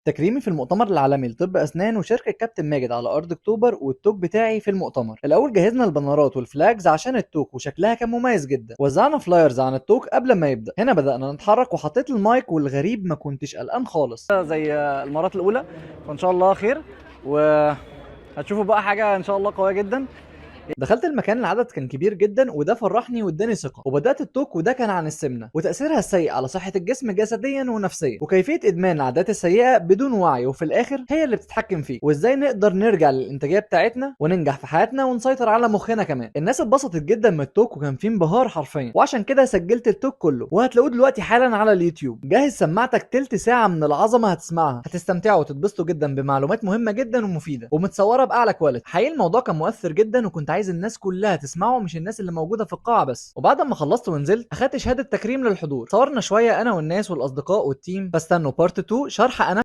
تكريمي في المؤتمر العالمي لطب أسنان وشركة كابتن ماجد على أرض أكتوبر، والتوك بتاعي في المؤتمر. الأول جهزنا البنرات والفلاجز عشان التوك وشكلها كان مميز جدا. وزعنا فلايرز عن التوك قبل ما يبدأ. هنا بدأنا نتحرك وحطيت المايك، والغريب ما كنتش قلقان خالص زي المرات الأولى، وإن شاء الله خير، وهتشوفوا بقى حاجة إن شاء الله قوية جدا. دخلت المكان، العدد كان كبير جدا وده فرحني واداني ثقه. وبدات التوك وده كان عن السمنه وتاثيرها السيء على صحه الجسم جسديا ونفسيا، وكيفيه ادمان العادات السيئه بدون وعي، وفي الاخر هي اللي بتتحكم فيك، وازاي نقدر نرجع للانتاجيه بتاعتنا وننجح في حياتنا ونسيطر على مخنا كمان. الناس اتبسطت جدا من التوك وكان في انبهار حرفيا، وعشان كده سجلت التوك كله وهتلاقوه دلوقتي حالا على اليوتيوب. جهز سماعتك، تلت ساعه من العظمه هتسمعها، هتستمتعوا وتتبسطوا جدا بمعلومات مهمه جدا ومفيده ومتصوره باعلى كواليتي. حقيقي الموضوع كان مؤثر جدا، وكنت عايز الناس كلها تسمعه مش الناس اللي موجوده في القاعه بس. وبعد ما خلصت ونزلت اخدت شهاده تكريم للحضور، صورنا شويه انا والناس والاصدقاء والتيم. فاستنوا بارت 2 شرح انا